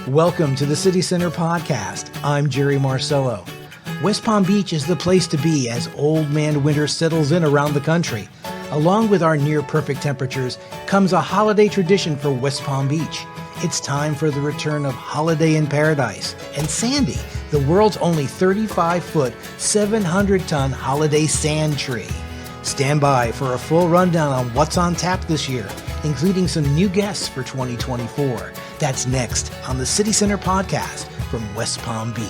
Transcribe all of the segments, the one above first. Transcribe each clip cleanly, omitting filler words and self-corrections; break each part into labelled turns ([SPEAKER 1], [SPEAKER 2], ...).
[SPEAKER 1] Welcome to the City Center Podcast. I'm Jerry Marcello. West Palm Beach is the place to be as old man winter settles in around the country. Along with our near-perfect temperatures comes a holiday tradition for West Palm Beach. It's time for the return of Holiday in Paradise and Sandi, the world's only 35-foot, 700-ton holiday sand tree. Stand by for a full rundown on what's on tap this year, including some new guests for 2024. That's next on the City Center Podcast from West Palm Beach.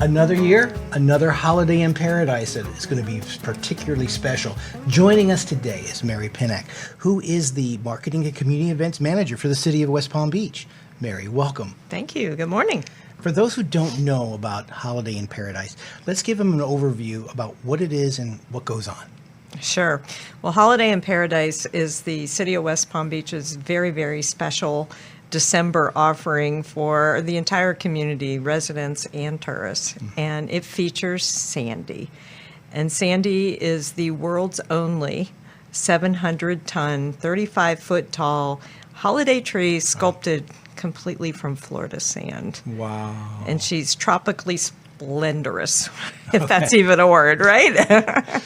[SPEAKER 1] Another year, another Holiday in Paradise that is going to be particularly special. Joining us today is Mary Pinak, who is the Marketing and Community Events Manager for the City of West Palm Beach. Mary, welcome.
[SPEAKER 2] Thank you. Good morning.
[SPEAKER 1] For those who don't know about Holiday in Paradise, let's give them an overview about what it is and what goes on.
[SPEAKER 2] Sure. Well, Holiday in Paradise is the City of West Palm Beach's very, very special December offering for the entire community, residents and tourists. And it features Sandi. And Sandi is the world's only 700-ton, 35-foot tall holiday tree sculpted completely from Florida sand.
[SPEAKER 1] Wow.
[SPEAKER 2] And she's tropically splendorous, if that's even a word, right?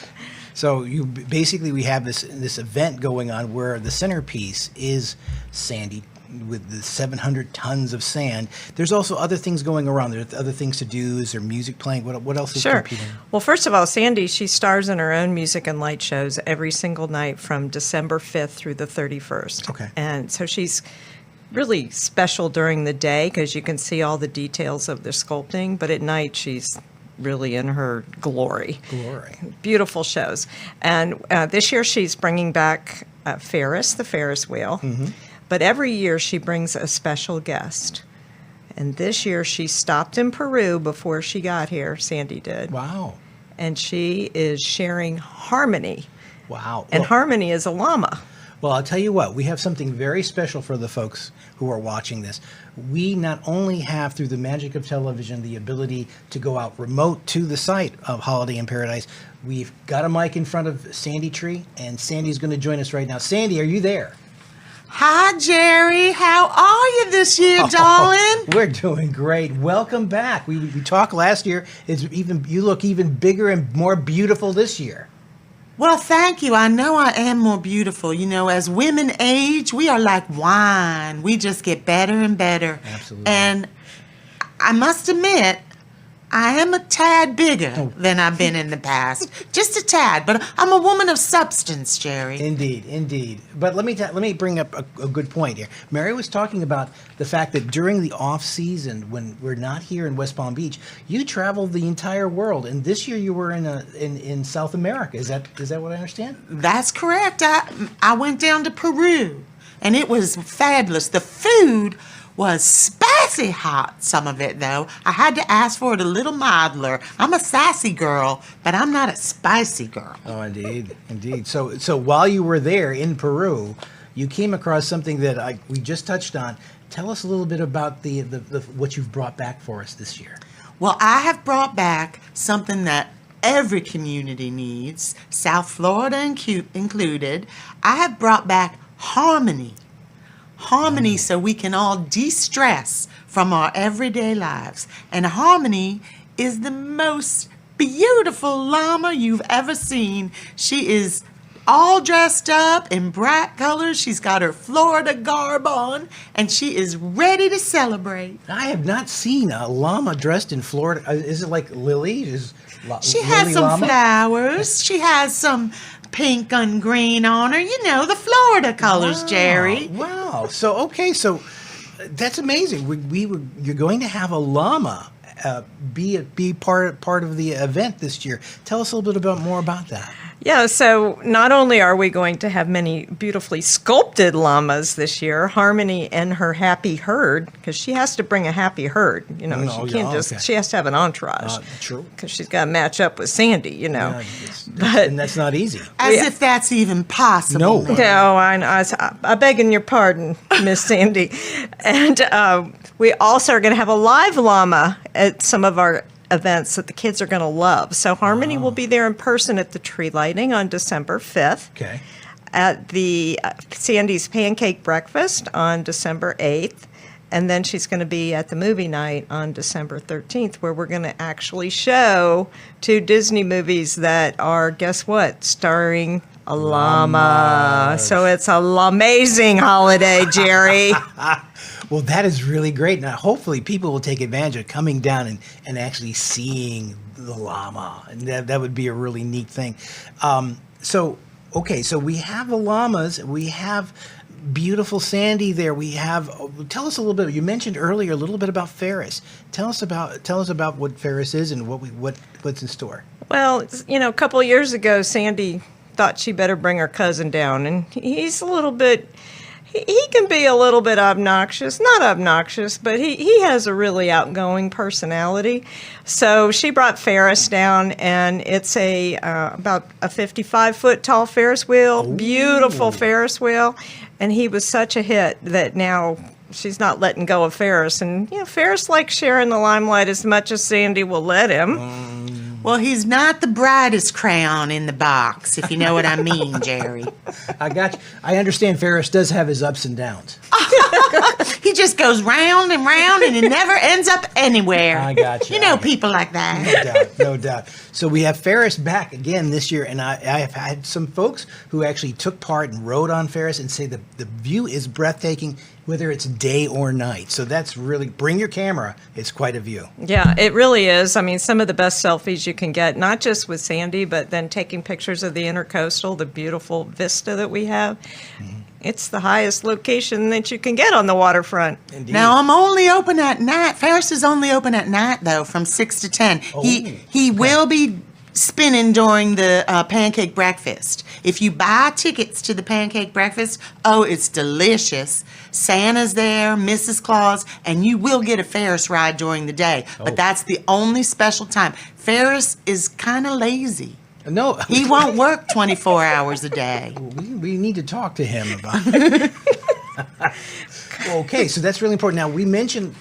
[SPEAKER 1] So we have this event going on where the centerpiece is Sandi with the 700 tons of sand. There's also other things going around. There's other things to do. Is there music playing? What else is competing?
[SPEAKER 2] Well, first of all, Sandi, she stars in her own music and light shows every single night from December 5th through the 31st.
[SPEAKER 1] Okay.
[SPEAKER 2] And so she's really special during the day because you can see all the details of the sculpting, but at night she's really in her glory. Beautiful shows. And this year she's bringing back the Ferris wheel. Mm-hmm. But every year she brings a special guest. And this year she stopped in Peru before she got here, Sandi did.
[SPEAKER 1] Wow.
[SPEAKER 2] And she is sharing Harmony.
[SPEAKER 1] Wow.
[SPEAKER 2] And Harmony is a llama.
[SPEAKER 1] Well, I'll tell you what, we have something very special for the folks who are watching this. We not only have, through the magic of television, the ability to go out remote to the site of Holiday in Paradise. We've got a mic in front of Sandi Tree, and Sandi's going to join us right now. Sandi, are you there?
[SPEAKER 3] Hi, Jerry. How are you this year, darling?
[SPEAKER 1] We're doing great. Welcome back. We talked last year. You look even bigger and more beautiful this year.
[SPEAKER 3] Well, thank you. I know I am more beautiful. You know, as women age, we are like wine. We just get better and better.
[SPEAKER 1] Absolutely.
[SPEAKER 3] And I must admit, I am a tad bigger than I've been in the past. Just a tad, but I'm a woman of substance, Jerry.
[SPEAKER 1] Indeed. But let me bring up a good point here. Mary was talking about the fact that during the off season, when we're not here in West Palm Beach, you travel the entire world, and this year you were in South America. Is that what I understand?
[SPEAKER 3] That's correct. I went down to Peru, and it was fabulous. The food was spicy hot, some of it, though. I had to ask for it a little milder. I'm a sassy girl, but I'm not a spicy girl.
[SPEAKER 1] Oh, indeed. So while you were there in Peru, you came across something that we just touched on. Tell us a little bit about the what you've brought back for us this year.
[SPEAKER 3] Well, I have brought back something that every community needs, South Florida included. I have brought back Harmony. Harmony, so we can all de-stress from our everyday lives. And Harmony is the most beautiful llama you've ever seen. She is all dressed up in bright colors. She's got her Florida garb on, and she is ready to celebrate.
[SPEAKER 1] I have not seen a llama dressed in Florida. Is it like Lily?
[SPEAKER 3] She has some
[SPEAKER 1] llama?
[SPEAKER 3] Flowers. She has some pink and green on her. You know, the Florida colors, Jerry.
[SPEAKER 1] Wow. So that's amazing. You're going to have a llama be part of the event this year. Tell us a little bit more about that.
[SPEAKER 2] Yeah, so not only are we going to have many beautifully sculpted llamas this year, Harmony and her happy herd, because she has to bring a happy herd. You know, she has to have an entourage.
[SPEAKER 1] True.
[SPEAKER 2] Because she's got to match up with Sandi, you know.
[SPEAKER 1] And that's not easy.
[SPEAKER 3] As if that's even possible.
[SPEAKER 2] No, I'm begging your pardon, Miss Sandi. And we also are going to have a live llama at some of our events that the kids are going to love. So Harmony will be there in person at the tree lighting on December 5th.
[SPEAKER 1] Okay.
[SPEAKER 2] at the Sandy's Pancake Breakfast on December 8th. And then she's going to be at the movie night on December 13th, where we're going to actually show 2 Disney movies that are, guess what, starring a llama. So it's an amazing holiday, Jerry.
[SPEAKER 1] Well, that is really great. Now, hopefully, people will take advantage of coming down and actually seeing the llama. And that would be a really neat thing. So we have the llamas. We have beautiful Sandi there. We have. Tell us a little bit. You mentioned earlier a little bit about Ferris. Tell us about what Ferris is and what's in store.
[SPEAKER 2] Well, a couple of years ago, Sandi thought she better bring her cousin down, and he's a little bit. He can be a little bit obnoxious, not obnoxious, but he has a really outgoing personality. So she brought Ferris down, and it's about a 55-foot tall Ferris wheel, beautiful Ferris wheel, and he was such a hit that now she's not letting go of Ferris. And Ferris likes sharing the limelight as much as Sandi will let him.
[SPEAKER 3] Well, he's not the brightest crayon in the box, if you know what I mean, Jerry.
[SPEAKER 1] I got you. I understand Ferris does have his ups and downs.
[SPEAKER 3] He just goes round and round, and it never ends up anywhere.
[SPEAKER 1] I got you.
[SPEAKER 3] You know people like that.
[SPEAKER 1] No doubt. So we have Ferris back again this year, and I have had some folks who actually took part and rode on Ferris and say the view is breathtaking, whether it's day or night. So that's really, bring your camera. It's quite a view.
[SPEAKER 2] Yeah, it really is. I mean, some of the best selfies you can get, not just with Sandi, but then taking pictures of the Intercoastal, the beautiful vista that we have. Mm-hmm. It's the highest location that you can get on the waterfront.
[SPEAKER 1] Indeed.
[SPEAKER 3] Now, I'm only open at night. Ferris is only open at night, though, from 6 to 10. He will be spinning during the pancake breakfast. If you buy tickets to the pancake breakfast, it's delicious. Santa's there, Mrs. Claus, and you will get a Ferris ride during the day. But that's the only special time. Ferris is kind of lazy.
[SPEAKER 1] No.
[SPEAKER 3] He won't work 24 hours a day.
[SPEAKER 1] We need to talk to him about it. Okay, so that's really important. Now, you mentioned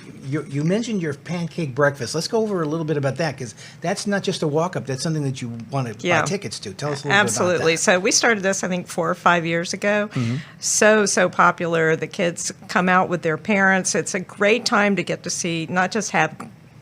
[SPEAKER 1] your pancake breakfast. Let's go over a little bit about that, because that's not just a walk-up. That's something that you want to buy tickets to. Tell us a little bit about that.
[SPEAKER 2] Absolutely. So we started this, I think, 4 or 5 years ago. Mm-hmm. So popular. The kids come out with their parents. It's a great time to get to see, not just have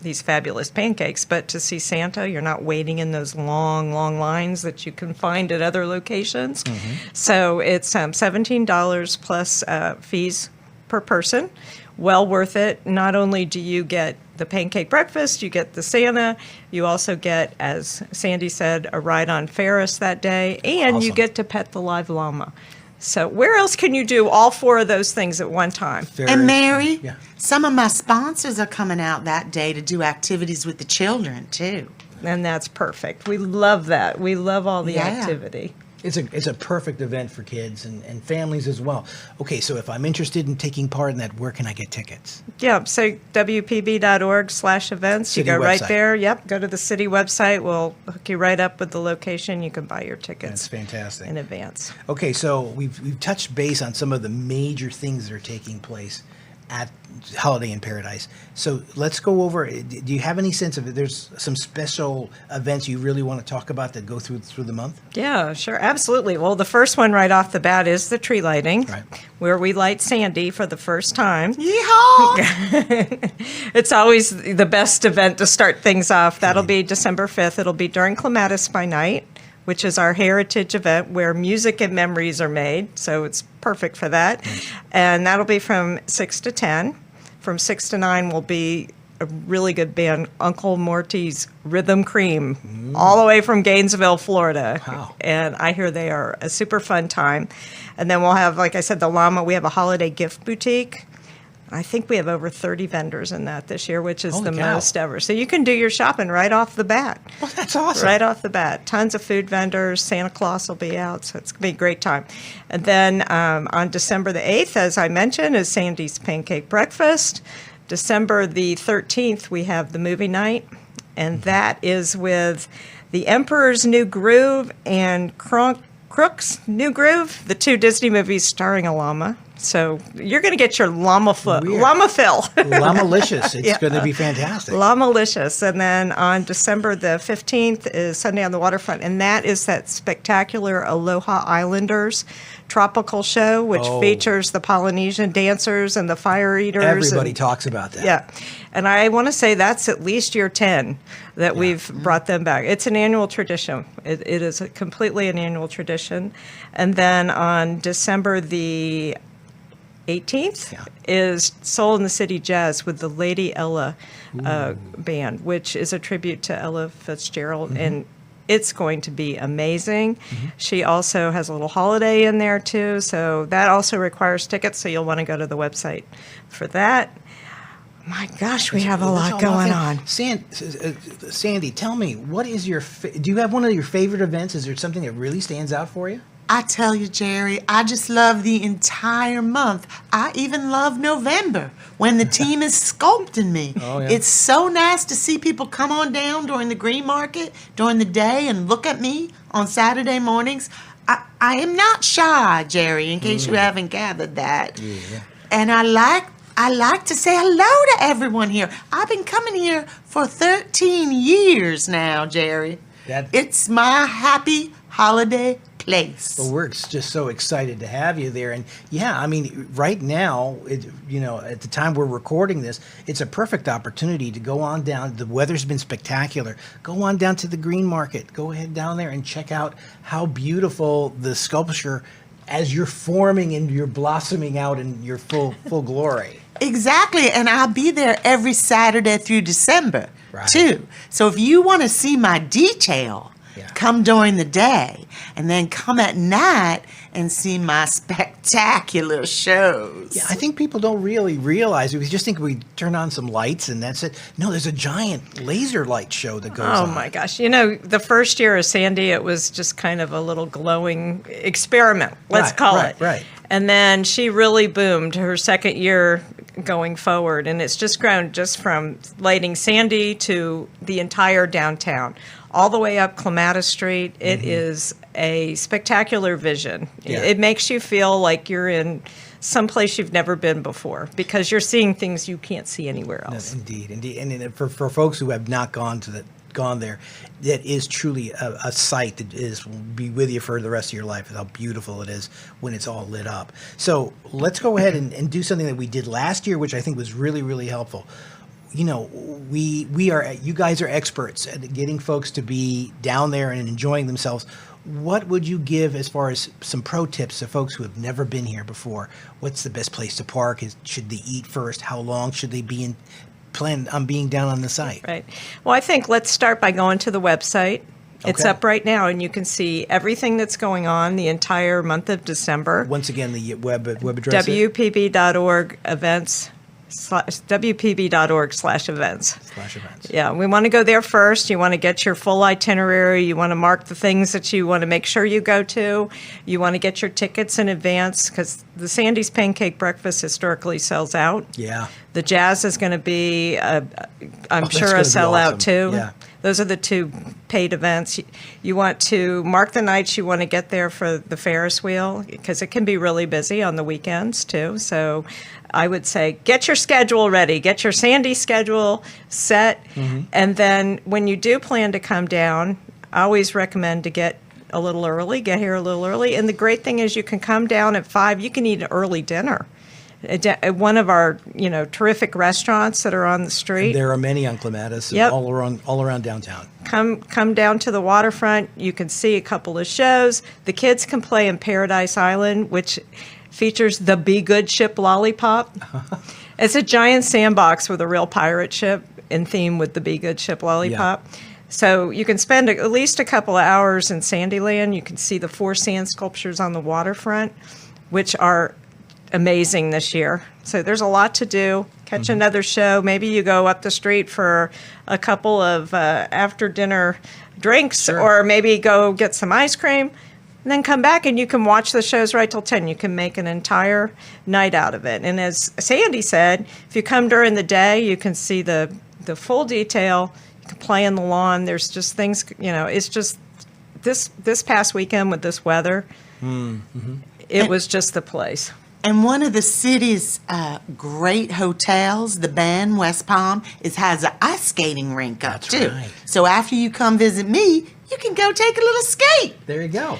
[SPEAKER 2] these fabulous pancakes, but to see Santa. You're not waiting in those long lines that you can find at other locations. Mm-hmm. So it's $17 plus fees per person. Well worth it. Not only do you get the pancake breakfast, you get the Santa, you also get, as Sandi said, a ride on Ferris that day, and you get to pet the live llama. So where else can you do all 4 of those things at one time?
[SPEAKER 1] Ferris.
[SPEAKER 3] And Mary, some of my sponsors are coming out that day to do activities with the children, too.
[SPEAKER 2] And that's perfect. We love that. We love all the activity.
[SPEAKER 1] It's a perfect event for kids and families as well. Okay, so if I'm interested in taking part in that, where can I get tickets?
[SPEAKER 2] Yeah, so WPB.org/events. You go right there. Yep, go to the city website. We'll hook you right up with the location. You can buy your tickets.
[SPEAKER 1] That's fantastic.
[SPEAKER 2] In advance.
[SPEAKER 1] Okay, so we've touched base on some of the major things that are taking place at Holiday in Paradise. So let's go over. Do you have any sense of it? There's some special events you really want to talk about that go through the month?
[SPEAKER 2] Yeah, sure, absolutely. Well, the first one right off the bat is the tree lighting, where we light Sandi for the first time.
[SPEAKER 3] Yeehaw!
[SPEAKER 2] It's always the best event to start things off. That'll be December 5th. It'll be during Clematis by Night, which is our heritage event where music and memories are made. So it's perfect for that. And that'll be from 6 to 10. From 6 to 9 will be a really good band, Uncle Morty's Rhythm Cream, all the way from Gainesville, Florida.
[SPEAKER 1] Wow.
[SPEAKER 2] And I hear they are a super fun time. And then we'll have, like I said, the llama. We have a holiday gift boutique. I think we have over 30 vendors in that this year, which is
[SPEAKER 1] Holy
[SPEAKER 2] the
[SPEAKER 1] cow.
[SPEAKER 2] most ever. So you can do your shopping right off the bat.
[SPEAKER 1] Well, that's awesome.
[SPEAKER 2] Right off the bat. Tons of food vendors. Santa Claus will be out, so it's going to be a great time. And then on December the 8th, as I mentioned, is Sandi's Pancake Breakfast. December the 13th, we have the movie night, and that is with The Emperor's New Groove and Crook's New Groove, the 2 Disney movies starring a llama. So you're going to get your llama fill.
[SPEAKER 1] Llamalicious. It's
[SPEAKER 2] Yeah.
[SPEAKER 1] going to be fantastic.
[SPEAKER 2] Llamalicious. And then on December the 15th is Sunday on the Waterfront, and that is that spectacular Aloha Islanders tropical show, which features the Polynesian dancers and the fire eaters.
[SPEAKER 1] Everybody talks about that.
[SPEAKER 2] Yeah. And I want to say that's at least year 10 that we've brought them back. It's an annual tradition. It is completely an annual tradition. And then on December the 18th is Soul in the City Jazz with the Lady Ella band, which is a tribute to Ella Fitzgerald. And it's going to be amazing. She also has a little holiday in there, too. So that also requires tickets. So you'll want to go to the website for that. My gosh, we have a lot going on.
[SPEAKER 1] Sandi, tell me, what is your? Do you have one of your favorite events? Is there something that really stands out for you?
[SPEAKER 3] I tell you, Jerry, I just love the entire month. I even love November when the team is sculpting me.
[SPEAKER 1] Oh, yeah.
[SPEAKER 3] It's so nice to see people come on down during the green market during the day and look at me on Saturday mornings. I am not shy, Jerry, in case you haven't gathered that.
[SPEAKER 1] Yeah.
[SPEAKER 3] And I like to say hello to everyone here. I've been coming here for 13 years now, Jerry. It's my happy holiday place.
[SPEAKER 1] Well, we're just so excited to have you there. And yeah, I mean, right now, at the time we're recording this, it's a perfect opportunity to go on down. The weather's been spectacular. Go on down to the green market. Go ahead down there and check out how beautiful the sculpture as you're forming and you're blossoming out in your full glory.
[SPEAKER 3] Exactly, and I'll be there every Saturday through December, too. So if you want to see my detail, come during the day, and then come at night and see my spectacular shows.
[SPEAKER 1] Yeah, I think people don't really realize it. We just think we turn on some lights and that's it. No, there's a giant laser light show that goes on.
[SPEAKER 2] Oh, my gosh. The first year of Sandi, it was just kind of a little glowing experiment, let's call it.
[SPEAKER 1] Right.
[SPEAKER 2] And then she really boomed her second year going forward. And it's just grown just from lighting Sandi to the entire downtown, all the way up Clematis Street. It is a spectacular vision.
[SPEAKER 1] Yeah.
[SPEAKER 2] It makes you feel like you're in someplace you've never been before because you're seeing things you can't see anywhere else.
[SPEAKER 1] No, indeed. And for folks who have not gone there, that is truly a sight that will be with you for the rest of your life. How beautiful it is when it's all lit up. So let's go ahead and do something that we did last year, which I think was really, really helpful. You guys are experts at getting folks to be down there and enjoying themselves. What would you give as far as some pro tips to folks who have never been here before? What's the best place to park? Should they eat first? How long should they plan on being down on the site?
[SPEAKER 2] Right. Well, I think let's start by going to the website. It's up right now, and you can see everything that's going on the entire month of December.
[SPEAKER 1] Once again, the web address?
[SPEAKER 2] WPB.org events. WPB.org/events.
[SPEAKER 1] /events.
[SPEAKER 2] Yeah, we want to go there first. You want to get your full itinerary. You want to mark the things that you want to make sure you go to. You want to get your tickets in advance because the Sandi's Pancake Breakfast historically sells out.
[SPEAKER 1] Yeah.
[SPEAKER 2] The Jazz is going to be, I'm sure, a
[SPEAKER 1] gonna be
[SPEAKER 2] sellout
[SPEAKER 1] awesome.
[SPEAKER 2] too.
[SPEAKER 1] Yeah.
[SPEAKER 2] Those are the two paid events. You want to mark the nights you want to get there for the Ferris wheel because it can be really busy on the weekends too. So I would say get your schedule ready, get your Sandi schedule set, and then when you do plan to come down, I always recommend to get here a little early. And the great thing is you can come down at 5, you can eat an early dinner at one of our terrific restaurants that are on the street.
[SPEAKER 1] There are many on Clematis all around downtown.
[SPEAKER 2] Come down to the waterfront. You can see a couple of shows. The kids can play in Paradise Island, which features the Be Good ship Lollipop. It's a giant sandbox with a real pirate ship in theme with the Be Good ship Lollipop. Yeah. So you can spend at least a couple of hours in Sandiland. You can see the 4 sand sculptures on the waterfront, which are amazing this year. So there's a lot to do. Catch another show. Maybe you go up the street for a couple of after dinner drinks, or maybe go get some ice cream, and then come back and you can watch the shows right till 10. You can make an entire night out of it. And as Sandi said, if you come during the day, you can see the full detail. You can play in the lawn. There's just things, it's just this past weekend with this weather, it was just the place.
[SPEAKER 3] And one of the city's great hotels, the Ben West Palm, has an ice skating rink up
[SPEAKER 1] That's
[SPEAKER 3] too.
[SPEAKER 1] right.
[SPEAKER 3] So after you come visit me, you can go take a little skate.
[SPEAKER 1] There you go.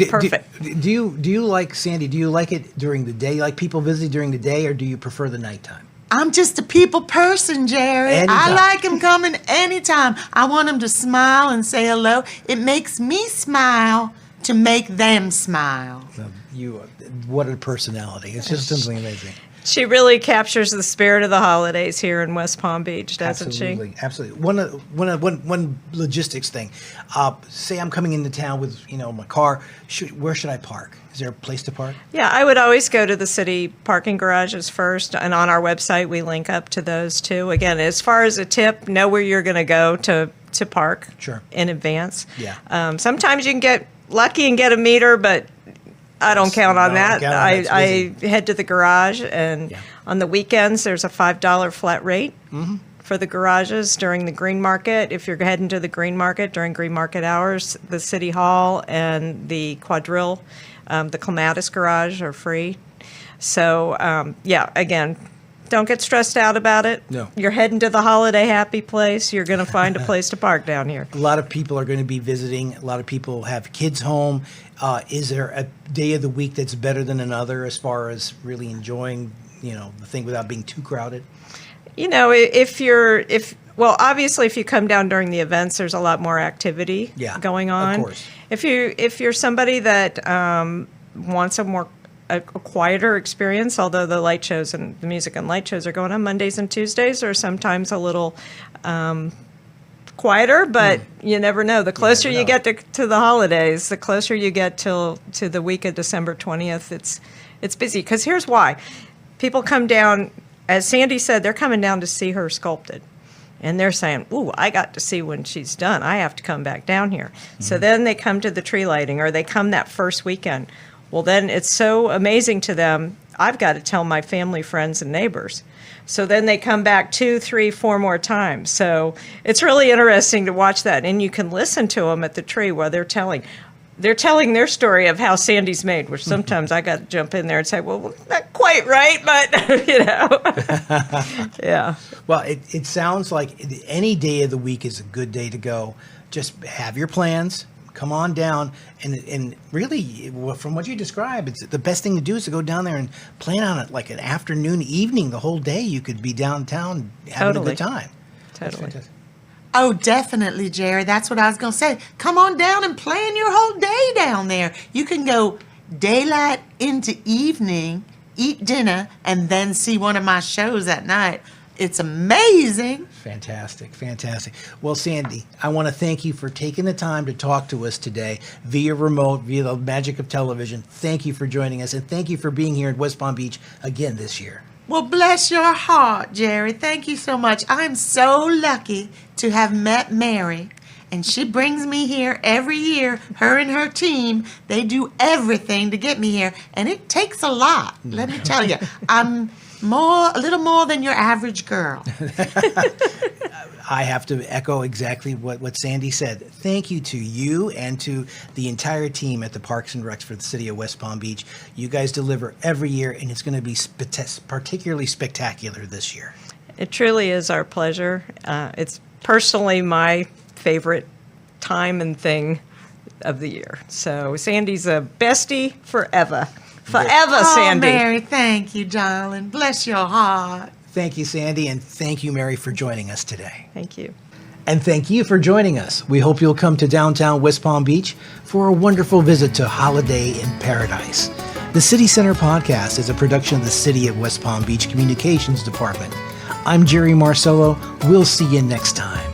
[SPEAKER 2] Perfect.
[SPEAKER 1] Do you like, Sandy, do you like it during the day, like people visit during the day, or do you prefer the nighttime?
[SPEAKER 3] I'm just a people person, Jerry.
[SPEAKER 1] Anytime.
[SPEAKER 3] I like them coming anytime. I want them to smile and say hello. It makes me smile to make them smile.
[SPEAKER 1] What a personality. It's just simply amazing.
[SPEAKER 2] She really captures the spirit of the holidays here in West Palm Beach, doesn't
[SPEAKER 1] Absolutely, absolutely. One logistics thing. Say I'm coming into town with my car. Where should I park? Is there a place to park?
[SPEAKER 2] she? Yeah, I would always go to the city parking garages first, and on our website we link up to those too. Again, as far as a tip, know where you're going to go to park
[SPEAKER 1] Sure.
[SPEAKER 2] in advance.
[SPEAKER 1] Yeah.
[SPEAKER 2] Sometimes you can get lucky and get a meter, but I don't count on
[SPEAKER 1] No,
[SPEAKER 2] that.
[SPEAKER 1] count on that. It's
[SPEAKER 2] I head to the garage, and
[SPEAKER 1] Yeah.
[SPEAKER 2] on the weekends there's a $5 flat rate for the garages during the green market. If you're heading to the green market during green market hours, the city hall and the quadrille, the Clematis garage are free. So again, don't get stressed out about it.
[SPEAKER 1] No.
[SPEAKER 2] You're heading to the holiday happy place. You're going to find a place to park down here.
[SPEAKER 1] A lot of people are going to be visiting. A lot of people have kids home. Is there a day of the week that's better than another as far as really enjoying, the thing without being too crowded?
[SPEAKER 2] Obviously if you come down during the events, there's a lot more activity going on.
[SPEAKER 1] Of course.
[SPEAKER 2] If you're somebody that wants a quieter experience, although the light shows and the music and light shows are going on Mondays and Tuesdays, or sometimes a little quieter, but you never know. The closer you get to the holidays, the closer you get to the week of December 20th, it's busy. Because here's why. People come down, as Sandy said, they're coming down to see her sculpted. And they're saying, ooh, I got to see when she's done. I have to come back down here. So then they come to the tree lighting, or they come that first weekend. Well, then it's so amazing to them, I've got to tell my family, friends, and neighbors. So then they come back 2, 3, 4 more times. So it's really interesting to watch that. And you can listen to them at the tree while they're telling their story of how Sandy's made, which sometimes I got to jump in there and say, well, not quite right, but, yeah.
[SPEAKER 1] Well, it sounds like any day of the week is a good day to go. Just have your plans. Come on down, and really, from what you describe, it's the best thing to do is to go down there and plan on it like an afternoon, evening, the whole day. You could be downtown having a good time.
[SPEAKER 2] Totally.
[SPEAKER 3] Oh, definitely, Jerry. That's what I was going to say. Come on down and plan your whole day down there. You can go daylight into evening, eat dinner, and then see one of my shows at night. It's amazing.
[SPEAKER 1] Fantastic, fantastic. Well, Sandy, I want to thank you for taking the time to talk to us today via remote, via the magic of television. Thank you for joining us, and thank you for being here at West Palm Beach again this year.
[SPEAKER 3] Well, bless your heart, Jerry. Thank you so much. I'm so lucky to have met Mary, and she brings me here every year. Her and her team, they do everything to get me here, and it takes a lot. Let me tell you, I'm a little more than your average girl.
[SPEAKER 1] I have to echo exactly what Sandy said. Thank you to you and to the entire team at the Parks and Recs for the city of West Palm Beach. You guys deliver every year, and it's going to be particularly spectacular this year.
[SPEAKER 2] It truly is our pleasure. It's personally my favorite time and thing of the year. So Sandy's a bestie forever. Forever, Sandy.
[SPEAKER 3] Oh, Mary, thank you, darling. Bless your heart.
[SPEAKER 1] Thank you, Sandy, and thank you, Mary, for joining us today.
[SPEAKER 2] Thank you.
[SPEAKER 1] And thank you for joining us. We hope you'll come to downtown West Palm Beach for a wonderful visit to Holiday in Paradise. The City Center Podcast is a production of the City of West Palm Beach Communications Department. I'm Jerry Marcello. We'll see you next time.